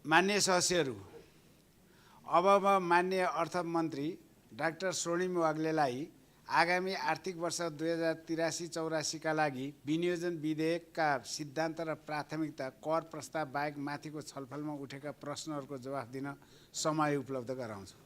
मान्य सदस्यहरू, अब म मान्य अर्थमन्त्री डाक्टर स्वर्णिम वाग्लेलाई आगामी आर्थिक वर्ष 2083-84 का लागि विनियोजन विधेयकका सिद्धान्त र प्राथमिकता कर प्रस्ताव बाहेक माथिको छलफलमा उठेका प्रश्नहरूको जवाफ दिन समय उपलब्ध गराउँछु।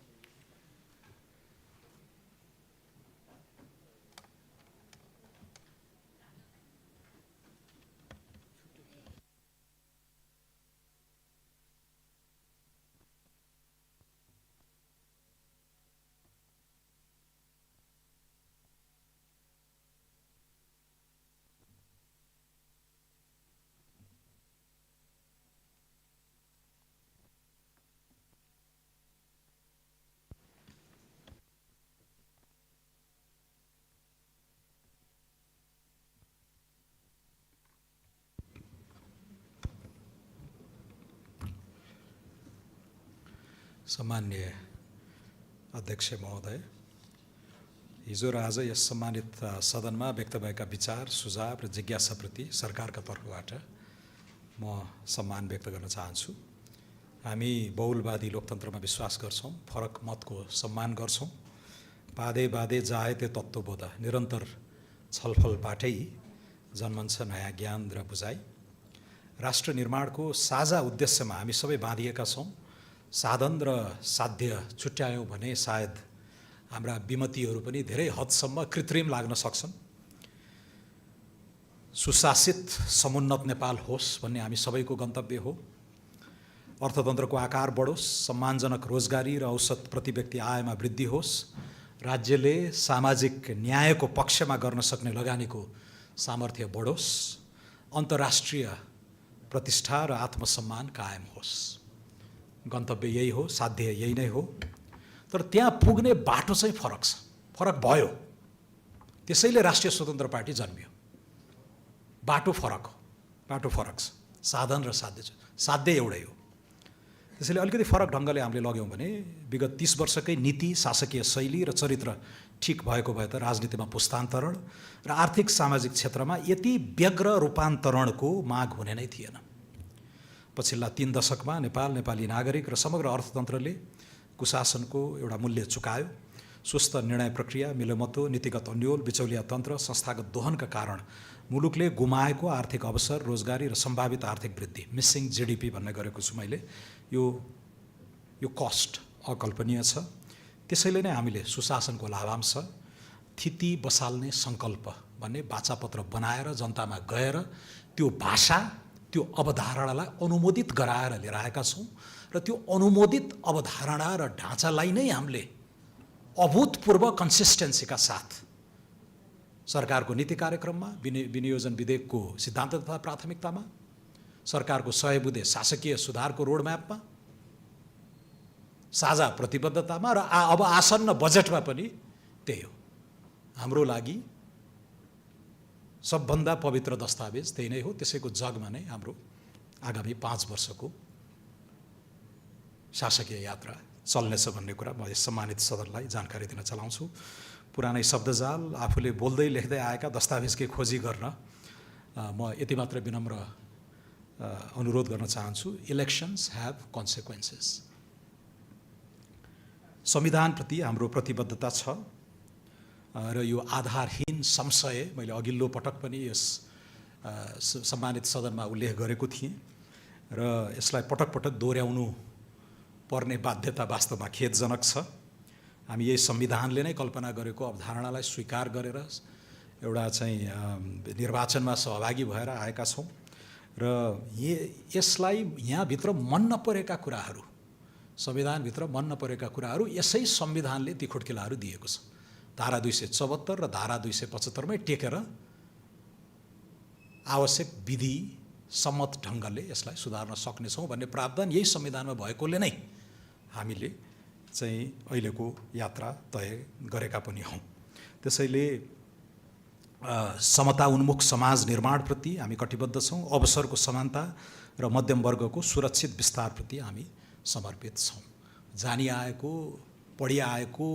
सम्मान्य अध्यक्ष महोदय, हिजो र आज यस सम्मानित सदनमा व्यक्त भएका विचार, सुझाव र जिज्ञासाप्रति सरकारका तर्फबाट म सम्मान व्यक्त गर्न चाहन्छु। हामी बहुलवादी लोकतन्त्रमा विश्वास गर्छौँ, फरक मतको सम्मान गर्छौँ। बाधे बाधे जायते तत्त्वबोध, निरन्तर छलफलबाटै जन्मन्छ नयाँ ज्ञान र बुझाइ। राष्ट्र निर्माणको साझा उद्देश्यमा हामी सबै बाँधिएका छौँ। साधन र साध्य छुट्यायौँ भने सायद हाम्रा विमतिहरू पनि धेरै हदसम्म कृत्रिम लाग्न सक्छन्। सुशासित समुन्नत नेपाल होस् भन्ने हामी सबैको गन्तव्य हो। अर्थतन्त्रको आकार बढोस्, सम्मानजनक रोजगारी र औसत प्रति व्यक्ति आयमा वृद्धि होस्, राज्यले सामाजिक न्यायको पक्षमा गर्न सक्ने लगानीको सामर्थ्य बढोस्, अन्तर्राष्ट्रिय प्रतिष्ठा र आत्मसम्मान कायम होस्। गन्तव्य यही हो, साध्य यही नै हो। तर त्यहाँ पुग्ने बाटो चाहिँ फरक छ, फरक भयो। त्यसैले राष्ट्रिय स्वतन्त्र पार्टी जन्मियो। बाटो फरक हो, बाटो फरक छ, साधन र साध्य छ, साध्य एउटै हो। त्यसैले अलिकति फरक ढङ्गले हामीले लग्यौँ भने विगत 30 वर्षकै नीति, शासकीय शैली र चरित्र ठिक भएको भए त राजनीतिमा पुस्तान्तरण र आर्थिक सामाजिक क्षेत्रमा यति व्यग्र रूपान्तरणको माग हुने नै थिएन। पछिल्ला 3 दशकमा नेपाल, नेपाली नागरिक र समग्र अर्थतन्त्रले कुशासनको एउटा मूल्य चुकायो। सुस्त निर्णय प्रक्रिया, मिलोमतो, नीतिगत अन्यल, बिचौलिया तन्त्र, संस्थागत दोहनका कारण मुलुकले गुमाएको आर्थिक अवसर, रोजगारी र सम्भावित आर्थिक वृद्धि, मिसिङ जीडीपी भन्ने गरेको छु मैले, यो कस्ट अकल्पनीय छ। त्यसैले नै हामीले सुशासनको लाभांश, थिति बसाल्ने सङ्कल्प भन्ने वाचापत्र बनाएर जनतामा गएर त्यो भाषा, त्यो अवधारणालाई अनुमोदित गराएर लिएर आएका छौँ र त्यो अनुमोदित अवधारणा र ढाँचालाई नै हामीले अभूतपूर्व कन्सिस्टेन्सीका साथ सरकारको नीति कार्यक्रममा, विनियोजन विधेयकको सिद्धान्त तथा प्राथमिकतामा, सरकारको 100 बुँदे शासकीय सुधारको रोडम्यापमा, साझा प्रतिबद्धतामा र अब आसन्न बजेटमा पनि त्यही हो। हाम्रो लागि सबभन्दा पवित्र दस्तावेज त्यही नै हो। त्यसैको जगमा नै हाम्रो आगामी 5 वर्षको शासकीय यात्रा चल्नेछ भन्ने कुरा म यस सम्मानित सदनलाई जानकारी दिन चाहन्छु। पुरानै शब्दजाल, आफूले बोल्दै लेख्दै आएका दस्तावेजकै खोजी गर्न म यति मात्र विनम्र अनुरोध गर्न चाहन्छु। Elections have consequences. संविधानप्रति हाम्रो प्रतिबद्धता छ र यो आधारहीन संशय मैले अघिल्लो पटक पनि यस सम्मानित सदनमा उल्लेख गरेको थिएँ र यसलाई पटक पटक दोहोऱ्याउनु पर्ने बाध्यता वास्तवमा खेदजनक छ। हामी यही संविधानले नै कल्पना गरेको अवधारणालाई स्वीकार गरेर एउटा चाहिँ निर्वाचनमा सहभागी भएर आएका छौँ र यसलाई यहाँभित्र मन नपरेका कुराहरू, संविधानभित्र मन नपरेका कुराहरू यसै संविधानले ती खुड्किलाहरू दिएको छ। धारा 274 र धारा 275 मै टेकेर आवश्यक विधि सम्मत ढङ्गले यसलाई सुधार्न सक्नेछौँ भन्ने प्रावधान यही संविधानमा भएकोले नै हामीले चाहिँ अहिलेको यात्रा तय गरेका पनि हौँ। त्यसैले समता उन्मुख समाज निर्माणप्रति हामी कटिबद्ध छौँ। अवसरको समानता र मध्यम वर्गको सुरक्षित विस्तारप्रति हामी समर्पित छौँ। जानी आएको, पढी आएको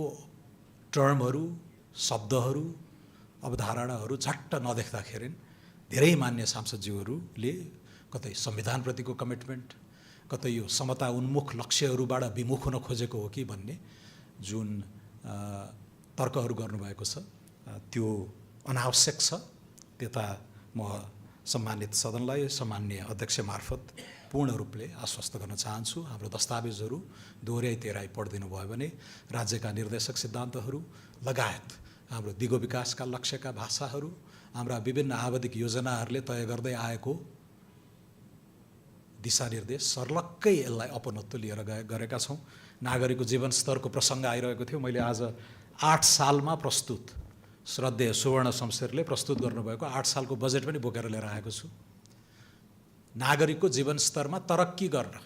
टर्महरू, शब्दहरू, अवधारणाहरू झट्ट नदेख्दाखेरि धेरै मान्य सांसदज्यूहरूले कतै संविधानप्रतिको कमिटमेन्ट कतै यो समता उन्मुख लक्ष्यहरूबाट विमुख हुन खोजेको हो कि भन्ने जुन तर्कहरू गर्नुभएको छ त्यो अनावश्यक छ। त्यता म सम्मानित सदनलाई सम्माननीय अध्यक्ष मार्फत पूर्ण रूपले आश्वस्त गर्न चाहन्छु। हाम्रो दस्तावेजहरू दोहोऱ्याइ तेह्राइ पढिदिनु भयो भने राज्यका निर्देशक सिद्धान्तहरू लगायत हाम्रो दिगो विकासका लक्ष्यका भाषाहरू, हाम्रा विभिन्न आवधिक योजनाहरूले तय गर्दै आएको दिशानिर्देश सर्लक्कै यसलाई अपनत्व लिएर गरेका छौँ। नागरिकको जीवनस्तरको प्रसङ्ग आइरहेको थियो। मैले आज 8 सालमा प्रस्तुत श्रद्धेय सुवर्ण शमशेरले प्रस्तुत गर्नुभएको 8 सालको बजेट पनि बोकेर लिएर आएको छु। नागरिकको जीवनस्तरमा तरक्की गर्न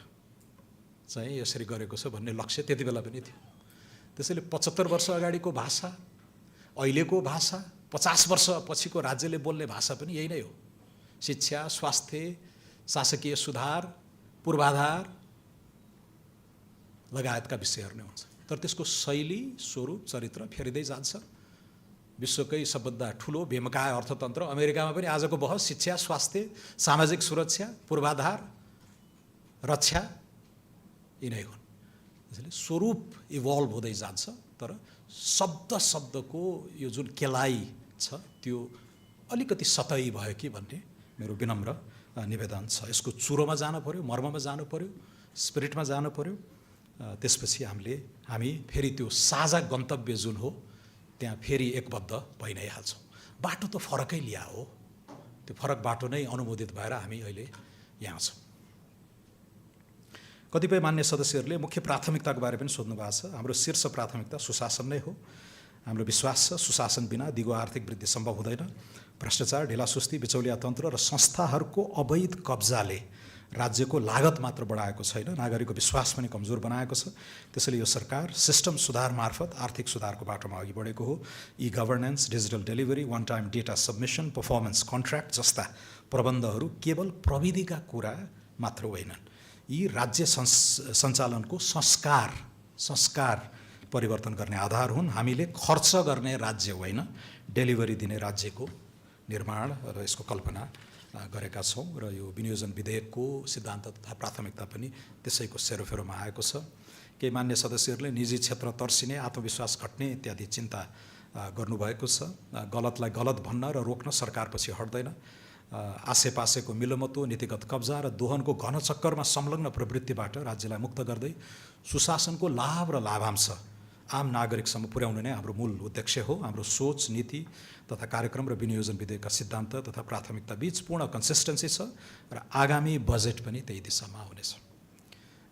चाहिँ यसरी गरेको छ भन्ने लक्ष्य त्यति बेला पनि थियो। त्यसैले 75 वर्ष अगाडिको भाषा, अहिलेको भाषा, 50 वर्ष पछिको राज्यले बोल्ने भाषा पनि यही नै हो। शिक्षा, स्वास्थ्य, शासकीय सुधार, पूर्वाधार लगायतका विषयहरू नै हुन्छ। तर त्यसको शैली, स्वरूप, चरित्र फेरिँदै जान्छ। विश्वकै सबभन्दा ठुलो भीमकाय अर्थतन्त्र अमेरिकामा पनि आजको बहस शिक्षा, स्वास्थ्य, सामाजिक सुरक्षा, पूर्वाधार, रक्षा यिनै हुन्। त्यसैले स्वरूप इभल्भ हुँदै जान्छ, तर शब्दको यो जुन केलाइ छ त्यो अलिकति सतही भयो कि भन्ने मेरो विनम्र निवेदन छ। यसको चुरोमा जानु पर्यो, मर्ममा जानु पर्यो, स्पिरिटमा जानु पर्यो। त्यसपछि हामी फेरि त्यो साझा गन्तव्य जुन हो त्यहाँ फेरि एकबद्ध भइ नै हाल्छौँ। बाटो त फरकै लिया हो, त्यो फरक बाटो नै अनुमोदित भएर हामी अहिले यहाँ छौँ। कतिपय मान्य सदस्यहरूले मुख्य प्राथमिकताको बारे पनि सोध्नु भएको छ। हाम्रो शीर्ष प्राथमिकता सुशासन नै हो। हाम्रो विश्वास छ सुशासन बिना दिगो आर्थिक वृद्धि सम्भव हुँदैन। भ्रष्टाचार, ढिलासुस्ती, बिचौलिया तन्त्र र संस्थाहरूको अवैध कब्जाले राज्यको लागत मात्र बढाएको छैन, नागरिकको विश्वास पनि कमजोर बनाएको छ। त्यसैले यो सरकार सिस्टम सुधार मार्फत आर्थिक सुधारको बाटोमा अघि बढेको हो। E governance, digital delivery, one time data submission, performance contract जस्ता प्रबन्धहरू केवल प्रविधिका कुरा मात्र होइनन्। यी राज्य सञ्चालनको संस्कार परिवर्तन गर्ने आधार हुन्। हामीले खर्च गर्ने राज्य होइन, डेलिभरी दिने राज्यको निर्माण र यसको कल्पना गरेका छौँ र यो विनियोजन विधेयकको सिद्धान्त तथा प्राथमिकता पनि त्यसैको सेरोफेरोमा आएको छ। केही मान्य सदस्यहरूले निजी क्षेत्र तर्सिने, आत्मविश्वास घट्ने इत्यादि चिन्ता गर्नुभएको छ। गलतलाई गलत भन्न र रोक्न सरकारपछि हट्दैन। आसेपासेको मिलोमतो, नीतिगत कब्जा र दोहनको घनचक्करमा संलग्न प्रवृत्तिबाट राज्यलाई मुक्त गर्दै सुशासनको लाभ र लाभांश आम नागरिकसम्म पुर्याउनु नै हाम्रो मूल उद्देश्य हो। हाम्रो सोच, नीति तथा कार्यक्रम र विनियोजन विधेयकका सिद्धान्त तथा प्राथमिकता बीच पूर्ण कन्सिस्टेन्सी छ र आगामी बजेट पनि त्यही दिशामा हुनेछ।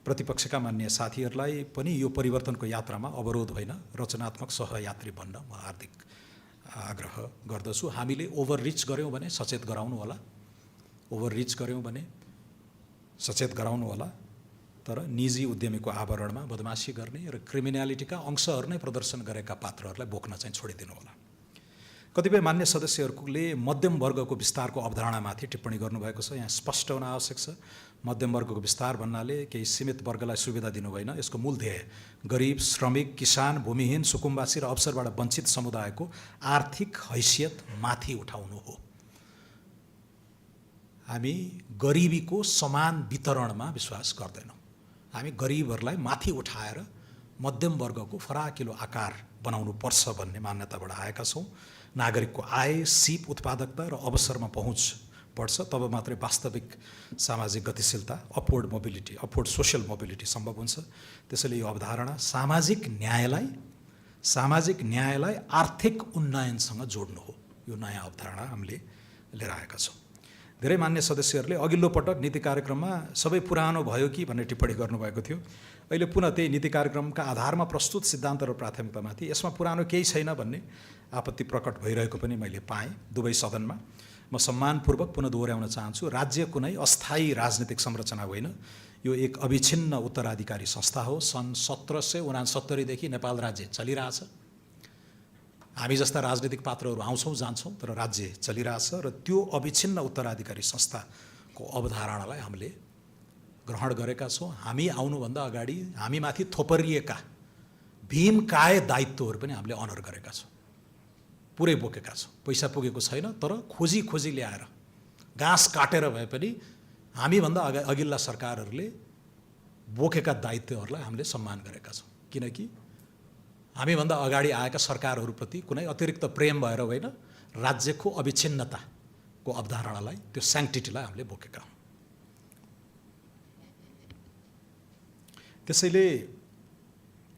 प्रतिपक्षका मान्य साथीहरूलाई पनि यो परिवर्तनको यात्रामा अवरोध होइन, रचनात्मक सहयात्री बन्न म हार्दिक आग्रह गर्दछु। हामीले ओभररिच गऱ्यौँ भने सचेत गराउनु होला, सचेत गराउनु होला। तर निजी उद्यमीको आवरणमा बदमासी गर्ने र क्रिमिनालिटीका अंशहरू नै प्रदर्शन गरेका पात्रहरूलाई बोक्न चाहिँ छोडिदिनु होला। कतिपय मान्य सदस्यहरूले मध्यम वर्गको विस्तारको अवधारणामाथि टिप्पणी गर्नुभएको छ। यहाँ स्पष्ट हुन आवश्यक छ, मध्यम वर्गको विस्तार भन्नाले केही सीमित वर्गलाई सुविधा दिनु होइन। यसको मूल ध्येय गरिब, श्रमिक, किसान, भूमिहीन, सुकुम्बासी र अवसरबाट वञ्चित समुदायको आर्थिक हैसियत माथि उठाउनु हो। हामी गरिबीको समान वितरणमा विश्वास गर्दैनौँ। हामी गरिबहरूलाई माथि उठाएर मध्यम वर्गको फराकिलो आकार बनाउनु पर्छ भन्ने मान्यताबाट आएका छौँ। नागरिकको आय, सिप, उत्पादकता र अवसरमा पहुँच बढ्छ, तब मात्रै वास्तविक सामाजिक गतिशीलता, अपवर्ड सोसियल मोबिलिटी सम्भव हुन्छ। त्यसैले यो अवधारणा सामाजिक न्यायलाई आर्थिक उन्नयनसँग जोड्नु हो। यो नयाँ अवधारणा हामीले लिएर आएका छौँ। धेरै मान्य सदस्यहरूले अघिल्लो पटक नीति कार्यक्रममा सबै पुरानो भयो कि भन्ने टिप्पणी गर्नुभएको थियो। अहिले पुनः त्यही नीति कार्यक्रमका आधारमा प्रस्तुत सिद्धान्त र प्राथमिकतामाथि यसमा पुरानो केही छैन भन्ने आपत्ति प्रकट भइरहेको पनि मैले पाएँ दुवै सदनमा। म सम्मानपूर्वक पुनः दोहोऱ्याउन चाहन्छु, राज्य कुनै अस्थायी राजनीतिक संरचना होइन, यो एक अविच्छिन्न उत्तराधिकारी संस्था हो। सन् 1769 देखि नेपाल राज्य चलिरहेछ। हामी जस्ता राजनीतिक पात्रहरू आउँछौँ जान्छौँ, तर राज्य चलिरहेछ र त्यो अविच्छिन्न उत्तराधिकारी संस्थाको अवधारणालाई हामीले ग्रहण गरेका छौँ। हामी आउनुभन्दा अगाडि हामीमाथि थोपरिएका भीमकाय दायित्वहरू पनि हामीले अनर गरेका छौँ, पुरै बोकेका छौँ। पैसा पुगेको छैन, तर खोजी ल्याएर घाँस काटेर भए पनि हामीभन्दा अघिल्ला सरकारहरूले बोकेका दायित्वहरूलाई हामीले सम्मान गरेका छौँ। किनकि हामीभन्दा अगाडि आएका सरकारहरूप्रति कुनै अतिरिक्त प्रेम भएर होइन, राज्यको अविच्छिन्नताको अवधारणालाई, त्यो स्याङ्क्टिटीलाई हामीले बोकेका हौँ। त्यसैले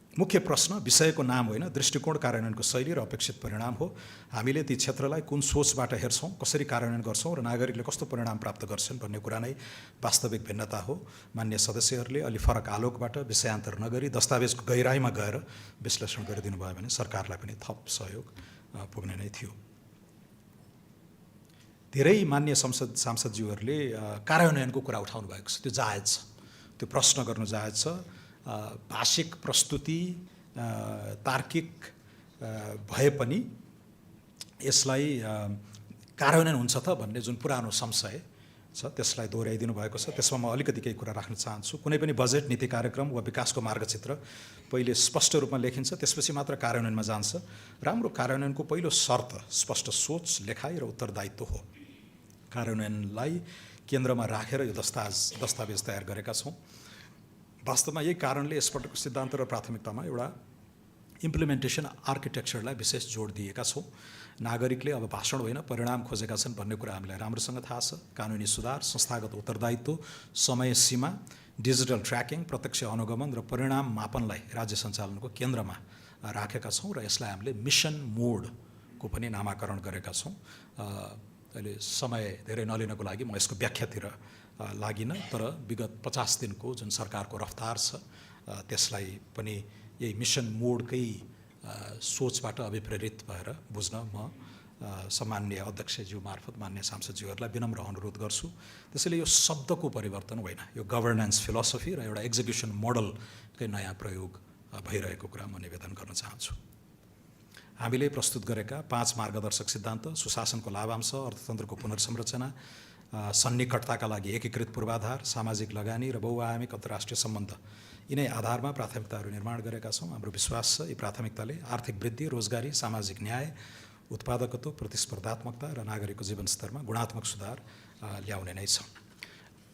मुख्य प्रश्न विषयको नाम होइन, दृष्टिकोण कार्यान्वयनको शैली र अपेक्षित परिणाम हो। हामीले ती क्षेत्रलाई कुन सोचबाट हेर्छौँ, कसरी कार्यान्वयन गर्छौँ र नागरिकले कस्तो परिणाम प्राप्त गर्छन् भन्ने कुरा नै वास्तविक भिन्नता हो। मान्य सदस्यहरूले अलि फरक आलोकबाट विषयान्तर नगरी दस्तावेजको गहिराइमा गएर विश्लेषण गरिदिनु भयो भने सरकारलाई पनि थप सहयोग पुग्ने नै थियो। धेरै मान्य सांसदज्यूहरूले कार्यान्वयनको कुरा उठाउनु भएको छ, त्यो जायज छ, त्यो प्रश्न गर्नु जायज छ। भाषिक प्रस्तुति तार्किक भए पनि यसलाई कार्यान्वयन हुन्छ त भन्ने जुन पुरानो संशय छ त्यसलाई दोहोऱ्याइदिनु भएको छ। त्यसमा म अलिकति केही कुरा राख्न चाहन्छु। कुनै पनि बजेट, नीति कार्यक्रम वा विकासको मार्गचित्र पहिले स्पष्ट रूपमा लेखिन्छ, त्यसपछि मात्र कार्यान्वयनमा जान्छ। राम्रो कार्यान्वयनको पहिलो शर्त स्पष्ट सोच, लेखाइ र उत्तरदायित्व हो। कार्यान्वयनलाई केन्द्रमा राखेर यो दस्तावेज तयार गरेका छौँ। वास्तवमा यही कारणले यसपटकको सिद्धान्त र प्राथमिकतामा एउटा इम्प्लिमेन्टेसन आर्किटेक्चरलाई विशेष जोड दिएका छौँ। नागरिकले अब भाषण होइन परिणाम खोजेका छन् भन्ने कुरा हामीलाई राम्रोसँग थाहा छ। कानुनी सुधार, संस्थागत उत्तरदायित्व, समय सीमा, डिजिटल ट्र्याकिङ, प्रत्यक्ष अनुगमन र परिणाम मापनलाई राज्य सञ्चालनको केन्द्रमा राखेका छौँ र यसलाई हामीले मिसन मोडको पनि नामाकरण गरेका छौँ। अहिले समय धेरै नलिनको लागि म यसको व्याख्यातिर लागिनँ, तर विगत 50 दिनको जुन सरकारको रफ्तार छ त्यसलाई पनि यही मिसन मोडकै सोचबाट अभिप्रेरित भएर बुझ्न म सम्माननीय अध्यक्षज्यू मार्फत मान्य सांसदज्यूहरूलाई विनम्र अनुरोध गर्छु। त्यसैले यो शब्दको परिवर्तन होइन, यो गभर्नेन्स फिलोसफी र एउटा एक्जिक्युसन मोडलकै नयाँ प्रयोग भइरहेको कुरा म निवेदन गर्न चाहन्छु। हामीले प्रस्तुत गरेका 5 मार्गदर्शक सिद्धान्त, सुशासनको लाभांश, अर्थतन्त्रको पुनर्संरचना, सन्निकटताका लागि एकीकृत पूर्वाधार, सामाजिक लगानी र बहुआयामिक अन्तर्राष्ट्रिय सम्बन्ध, यिनै आधारमा प्राथमिकताहरू निर्माण गरेका छौँ। हाम्रो विश्वास छ यी प्राथमिकताले आर्थिक वृद्धि, रोजगारी, सामाजिक न्याय, उत्पादकत्व, प्रतिस्पर्धात्मकता र नागरिकको जीवनस्तरमा गुणात्मक सुधार ल्याउने नै छ।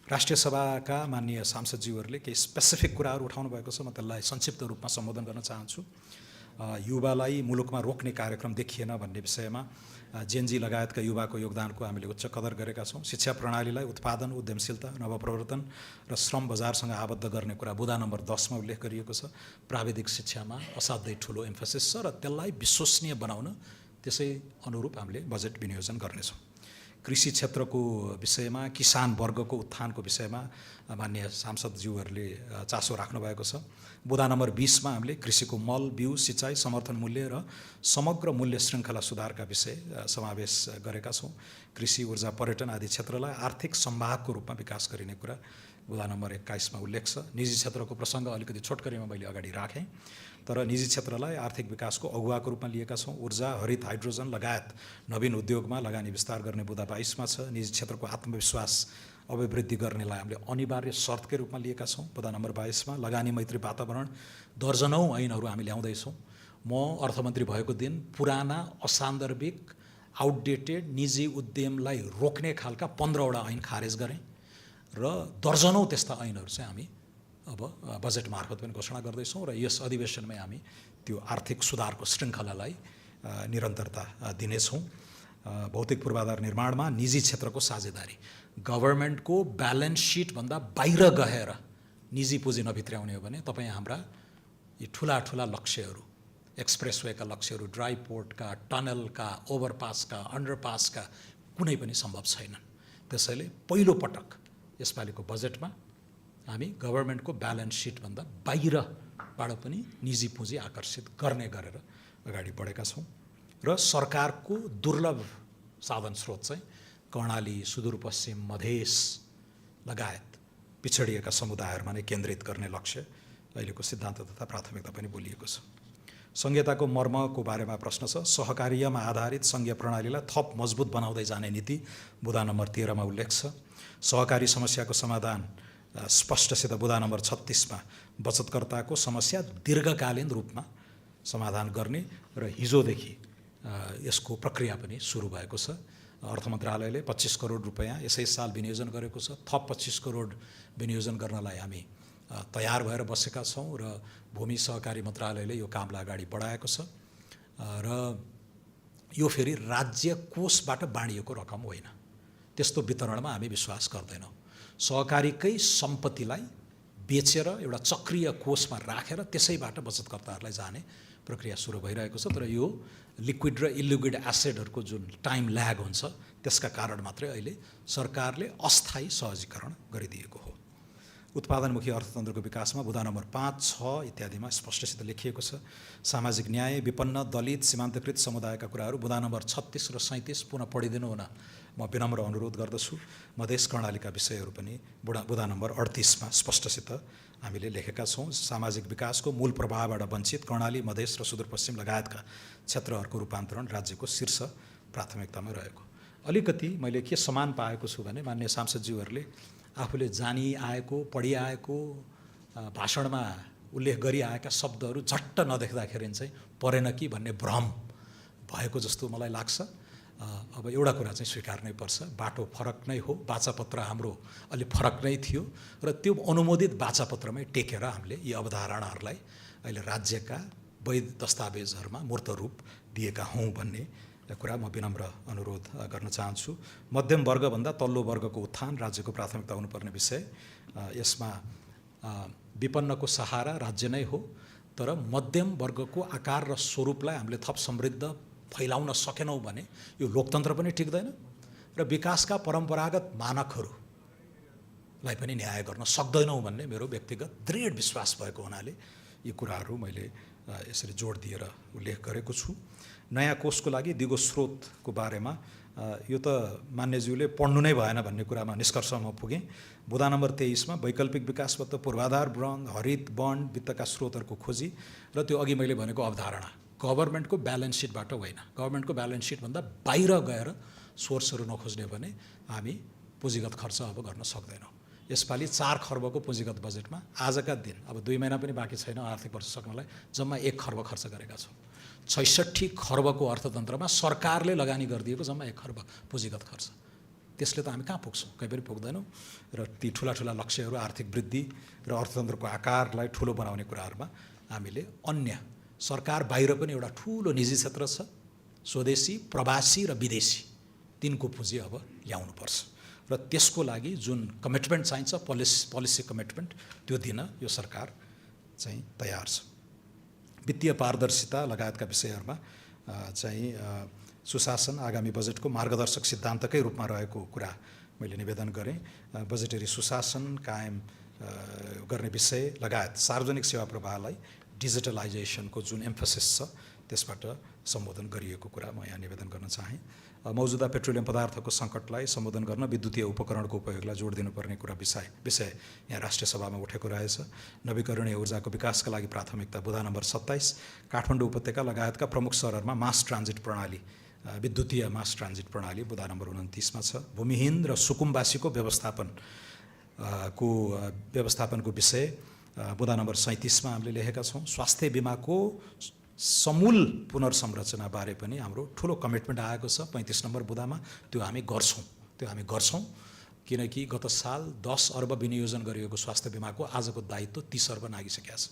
राष्ट्रिय सभाका माननीय सांसदज्यूहरूले केही स्पेसिफिक कुराहरू उठाउनु भएको छ, म त्यसलाई संक्षिप्त रूपमा सम्बोधन गर्न चाहन्छु। युवालाई मुलुकमा रोक्ने कार्यक्रम देखिएन भन्ने विषयमा जेनजी लगायतका युवाको योगदानको हामीले उच्च कदर गरेका छौँ। शिक्षा प्रणालीलाई उत्पादन, उद्यमशीलता, नवप्रवर्तन र श्रम बजारसँग आबद्ध गर्ने कुरा बुँदा नम्बर 10 मा उल्लेख गरिएको छ। प्राविधिक शिक्षामा असाध्यै ठुलो एम्फेसिस छ र त्यसलाई विश्वसनीय बनाउन त्यसै अनुरूप हामीले बजेट विनियोजन गर्नेछौँ। कृषि क्षेत्रको विषयमा, किसान वर्गको उत्थानको विषयमा माननीय सांसदज्यूहरूले चासो राख्नु भएको छ। बुँदा नम्बर 20 मा हामीले कृषिको मल, बिउ, सिँचाइ, समर्थन मूल्य र समग्र मूल्य श्रृङ्खला सुधारका विषय समावेश गरेका छौँ। कृषि, ऊर्जा, पर्यटन आदि क्षेत्रलाई आर्थिक सम्भागको रूपमा विकास गरिने कुरा बुँदा नम्बर 21 मा उल्लेख छ। निजी क्षेत्रको प्रसङ्ग अलिकति छोटकरीमा मैले अगाडि राखेँ, तर निजी क्षेत्रलाई आर्थिक विकासको अगुवाको रूपमा लिएका छौँ। ऊर्जा, हरित हाइड्रोजन लगायत नवीन उद्योगमा लगानी विस्तार गर्ने बुँदा 22 मा छ। निजी क्षेत्रको आत्मविश्वास अभिवृद्धि गर्नेलाई हामीले अनिवार्य शर्तकै रूपमा लिएका छौँ। बुँदा नम्बर 22 मा लगानी मैत्री वातावरण, दर्जनौँ ऐनहरू हामी ल्याउँदैछौँ। म अर्थमन्त्री भएको दिन पुराना, असान्दर्भिक, आउटडेटेड निजी उद्यमलाई रोक्ने खालका 15वटा ऐन खारेज गरेँ र दर्जनौँ त्यस्ता ऐनहरू चाहिँ हामी अब बजेट मार्फत पनि घोषणा गर्दैछौँ र यस अधिवेशनमै हामी त्यो आर्थिक सुधारको श्रृङ्खलालाई निरन्तरता दिनेछौँ। भौतिक पूर्वाधार निर्माणमा निजी क्षेत्रको साझेदारी, गभर्मेन्टको ब्यालेन्स सिटभन्दा बाहिर गएर निजी पुँजी नभित्र्याउने हो भने तपाईँ हाम्रा यी ठुला ठुला लक्ष्यहरू, एक्सप्रेसवेका लक्ष्यहरू, ड्राई पोर्टका, टनलका, ओभरपासका, अन्डरपासका कुनै पनि सम्भव छैनन्। त्यसैले पहिलोपटक यसपालिको बजेटमा हामी गभर्मेन्टको ब्यालेन्स सिटभन्दा बाहिरबाट पनि निजी पुँजी आकर्षित गर्ने गरेर अगाडि बढेका छौँ र सरकारको दुर्लभ साधन स्रोत चाहिँ कर्णाली, सुदूरपश्चिम, मधेस लगायत पिछडिएका समुदायहरूमा नै केन्द्रित गर्ने लक्ष्य अहिलेको सिद्धान्त तथा प्राथमिकता पनि बोलिएको छ। संहिताको मर्मको बारेमा प्रश्न छ। सहकार्यमा आधारित सङ्घीय प्रणालीलाई थप मजबुत बनाउँदै जाने नीति बुँदा नम्बर 13 मा उल्लेख छ। सहकारी समस्याको समाधान स्पष्टसित बुँदा नम्बर 36 मा बचतकर्ताको समस्या दीर्घकालीन रूपमा समाधान गर्ने र हिजोदेखि यसको प्रक्रिया पनि सुरु भएको छ। अर्थ मन्त्रालयले 25 करोड रुपैयाँ यसै साल विनियोजन गरेको छ। थप 25 करोड विनियोजन गर्नलाई हामी तयार भएर बसेका छौँ र भूमि सहकारी मन्त्रालयले यो कामलाई अगाडि बढाएको छ र यो फेरि राज्य कोषबाट बाँडिएको रकम होइन। त्यस्तो वितरणमा हामी विश्वास गर्दैनौँ। सहकारीकै सम्पत्तिलाई बेचेर एउटा चक्रीय कोषमा राखेर त्यसैबाट बचतकर्ताहरूलाई जाने प्रक्रिया सुरु भइरहेको छ। तर यो लिक्विड र इलिक्विड एसेटहरूको जुन टाइम ल्याग हुन्छ त्यसका कारण मात्रै अहिले सरकारले अस्थायी सहजीकरण गरिदिएको हो। उत्पादनमुखी अर्थतन्त्रको विकासमा बुँदा नम्बर 5, 6 इत्यादिमा स्पष्टसित लेखिएको छ। सामाजिक न्याय, विपन्न, दलित, सीमान्तकृत समुदायका कुराहरू बुँदा नम्बर 36 र 37 पुनः पढिदिनु हुन म विनम्र अनुरोध गर्दछु। मधेस कर्णालीका विषयहरू पनि बुँदा नम्बर 38मा स्पष्टसित हामीले लेखेका छौँ। सामाजिक विकासको मूल प्रभावबाट वञ्चित कर्णाली, मधेस र सुदूरपश्चिम लगायतका क्षेत्रहरूको रूपान्तरण राज्यको शीर्ष प्राथमिकतामा रहेको। अलिकति मैले के समान पाएको छु भने माननीय सांसदज्यूहरूले आफूले जानी आएको, पढिआएको, भाषणमा उल्लेख गरिआएका शब्दहरू झट्ट नदेख्दाखेरि चाहिँ परेन कि भन्ने भ्रम भएको जस्तो मलाई लाग्छ। अब एउटा कुरा चाहिँ स्वीकार्नै पर्छ, बाटो फरक नै हो, वाचापत्र हाम्रो अलिक फरक नै थियो र त्यो अनुमोदित वाचापत्रमै टेकेर हामीले यी अवधारणाहरूलाई अहिले राज्यका वैध दस्तावेजहरूमा मूर्त रूप दिएका हौँ भन्ने कुरा म विनम्र अनुरोध गर्न चाहन्छु। मध्यम वर्गभन्दा तल्लो वर्गको उत्थान राज्यको प्राथमिकता हुनुपर्ने विषय। यसमा विपन्नको सहारा राज्य नै हो, तर मध्यम वर्गको आकार र स्वरूपलाई हामीले थप समृद्ध फैलाउन सकेनौँ भने यो लोकतन्त्र पनि टिक्दैन र विकासका परम्परागत मानकहरूलाई पनि न्याय गर्न सक्दैनौँ भन्ने मेरो व्यक्तिगत दृढ विश्वास भएको हुनाले यी कुराहरू मैले यसरी जोड दिएर उल्लेख गरेको छु। नयाँ कोषको लागि दिगो स्रोतको बारेमा यो त मान्यज्यूले पढ्नु नै भएन भन्ने कुरामा निष्कर्षमा पुगेँ। बुँदा नम्बर 23मा वैकल्पिक विकासबाट पूर्वाधार बन्द, हरित बन्ड, वित्तका स्रोतहरूको खोजी र त्यो अघि मैले भनेको अवधारणा गभर्मेन्टको ब्यालेन्स सिटबाट होइन, गभर्मेन्टको ब्यालेन्स सिटभन्दा बाहिर गएर सोर्सहरू नखोज्ने भने हामी पुँजीगत खर्च अब गर्न सक्दैनौँ। यसपालि 4 खर्बको पुँजीगत बजेटमा आजका दिन, अब 2 महिना पनि बाँकी छैन आर्थिक वर्ष सक्नलाई, जम्मा 1 खर्ब खर्च गरेका छौँ। 66 खर्बको अर्थतन्त्रमा सरकारले लगानी गरिदिएको जम्मा 1 खर्ब पुँजीगत खर्च। त्यसले त हामी कहाँ पुग्छौँ? कहीँ पनि पुग्दैनौँ। र ती ठुला लक्ष्यहरू, आर्थिक वृद्धि र अर्थतन्त्रको आकारलाई ठुलो बनाउने कुराहरूमा हामीले अन्य सरकार बाहिर पनि एउटा ठुलो निजी क्षेत्र छ, स्वदेशी, प्रवासी र विदेशी, तिनको पुँजी अब ल्याउनुपर्छ र त्यसको लागि जुन कमिटमेन्ट चाहिन्छ, पोलिसी कमिटमेन्ट, त्यो दिन यो सरकार चाहिँ तयार छ। वित्तीय पारदर्शिता लगायतका विषयहरूमा चाहिँ सुशासन आगामी बजेटको मार्गदर्शक सिद्धान्तकै रूपमा रहेको कुरा मैले निवेदन गरेँ। बजेटरी सुशासन कायम गर्ने विषय लगायत सार्वजनिक सेवा प्रवाहलाई डिजिटलाइजेसनको जुन एम्फोसिस छ त्यसबाट सम्बोधन गरिएको कुरा म यहाँ निवेदन गर्न चाहेँ। मौजुदा पेट्रोलियम पदार्थको सङ्कटलाई सम्बोधन गर्न विद्युतीय उपकरणको उपयोगलाई जोड दिनुपर्ने कुरा विषय यहाँ राष्ट्रिय सभामा उठेको रहेछ। नवीकरणीय ऊर्जाको विकासका लागि प्राथमिकता बुँदा नम्बर 27 काठमाडौँ उपत्यका लगायतका प्रमुख सहरहरूमा मास ट्रान्जिट प्रणाली, विद्युतीय मास ट्रान्जिट प्रणाली बुँदा नम्बर 29मा छ। भूमिहीन र सुकुम्बासीको व्यवस्थापनको विषय बुँदा नम्बर 37मा हामीले लेखेका छौँ। स्वास्थ्य बिमाको समूल पुनर्संरचना बारे पनि हाम्रो ठुलो कमिटमेन्ट आएको छ 35 नम्बर बुँदामा। त्यो हामी गर्छौँ किनकि गत साल 10 अर्ब विनियोजन गरिएको स्वास्थ्य बिमाको आजको दायित्व 30 अर्ब नागिसकेको छ।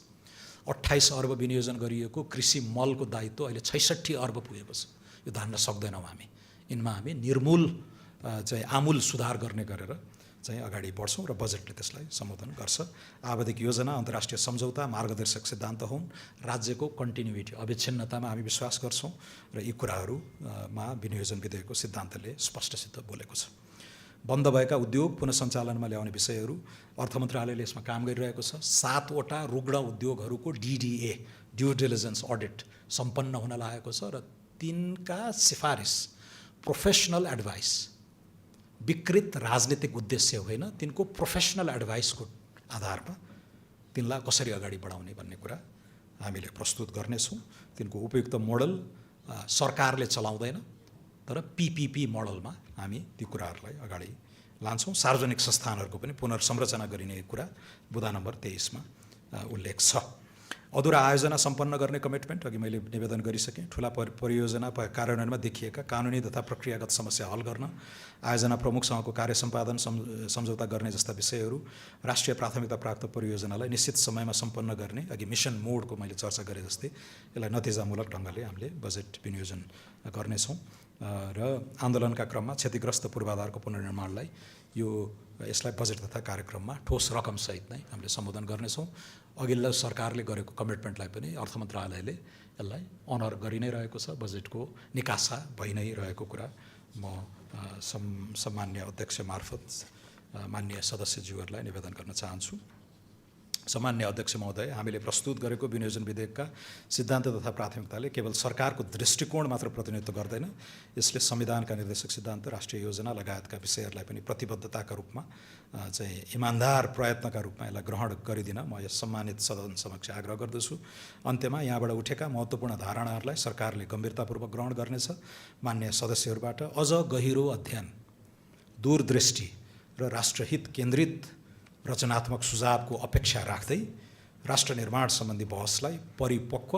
28 अर्ब विनियोजन गरिएको कृषि मलको दायित्व अहिले 66 अर्ब पुगेको छ। यो धान्न सक्दैनौँ हामी। यिनमा हामी निर्मूल चाहिँ आमूल सुधार गर्ने गरेर चाहिँ अगाडि बढ्छौँ र बजेटले त्यसलाई सम्बोधन गर्छ। आवधिक योजना, अन्तर्राष्ट्रिय सम्झौता, मार्गदर्शक सिद्धान्त हुन्। राज्यको कन्टिन्युटी, अविच्छिन्नतामा हामी विश्वास गर्छौँ र यी कुराहरूमा विनियोजन विधेयकको सिद्धान्तले स्पष्टसित बोलेको छ। बन्द भएका उद्योग पुनः सञ्चालनमा ल्याउने विषयहरू अर्थ मन्त्रालयले यसमा काम गरिरहेको छ। 7 वटा रुग्ण उद्योगहरूको DDA, ड्यू डिलिजेन्स अडिट सम्पन्न हुन लागेको छ र तिनका सिफारिस, प्रोफेसनल एडभाइस, विकृत राजनीतिक उद्देश्य होइन, तिनको प्रोफेसनल एडभाइसको आधारमा तिनलाई कसरी अगाडि बढाउने भन्ने कुरा हामीले प्रस्तुत गर्नेछौँ। तिनको उपयुक्त मोडल सरकारले चलाउँदैन, तर PPP मोडलमा हामी ती कुराहरूलाई अगाडि लान्छौँ। सार्वजनिक संस्थानहरूको पनि पुनर्संरचना गरिने कुरा बुँदा नम्बर 23मा उल्लेख छ। अधुरा आयोजना सम्पन्न गर्ने कमिटमेन्ट अघि मैले निवेदन गरिसकेँ। ठुला परियोजना कार्यान्वयनमा देखिएका कानुनी तथा प्रक्रियागत समस्या हल गर्न, आयोजना प्रमुखसँगको कार्य सम्पादन सम्झौता गर्ने जस्ता विषयहरू, राष्ट्रिय प्राथमिकता प्राप्त परियोजनालाई निश्चित समयमा सम्पन्न गर्ने, अघि मिसन मोडको मैले चर्चा गरे जस्तै यसलाई नतिजामूलक ढङ्गले हामीले बजेट विनियोजन गर्नेछौँ र आन्दोलनका क्रममा क्षतिग्रस्त पूर्वाधारको पुनर्निर्माणलाई यसलाई बजेट तथा कार्यक्रममा ठोस रकमसहित नै हामीले सम्बोधन गर्नेछौँ। अघिल्लो सरकारले गरेको कमिटमेन्टलाई पनि अर्थ मन्त्रालयले यसलाई अनर गरि नै रहेको छ। बजेटको निकासा भइ नै रहेको कुरा म सम्मान्य अध्यक्ष मार्फत माननीय सदस्यज्यूहरूलाई निवेदन गर्न चाहन्छु। सम्मान्य अध्यक्ष महोदय, हामीले प्रस्तुत गरेको विनियोजन विधेयकका सिद्धान्त तथा प्राथमिकताले केवल सरकारको दृष्टिकोण मात्र प्रतिनिधित्व गर्दैन, यसले संविधानका निर्देशक सिद्धान्त, राष्ट्रिय योजना लगायतका विषयहरूलाई पनि प्रतिबद्धताका रूपमा चाहिँ इमान्दार प्रयत्नका रूपमा यसलाई ग्रहण गरिदिन म यस सम्मानित सदन समक्ष आग्रह गर्दछु। अन्त्यमा यहाँबाट उठेका महत्त्वपूर्ण धारणाहरूलाई सरकारले गम्भीरतापूर्वक ग्रहण गर्नेछ। मान्य सदस्यहरूबाट अझ गहिरो अध्ययन, दूरदृष्टि र राष्ट्रहित केन्द्रित रचनात्मक सुझावको अपेक्षा राख्दै राष्ट्र निर्माण सम्बन्धी बहसलाई परिपक्व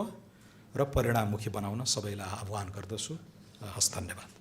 र परिणाममुखी बनाउन सबैलाई आह्वान गर्दछु। हस्, धन्यवाद।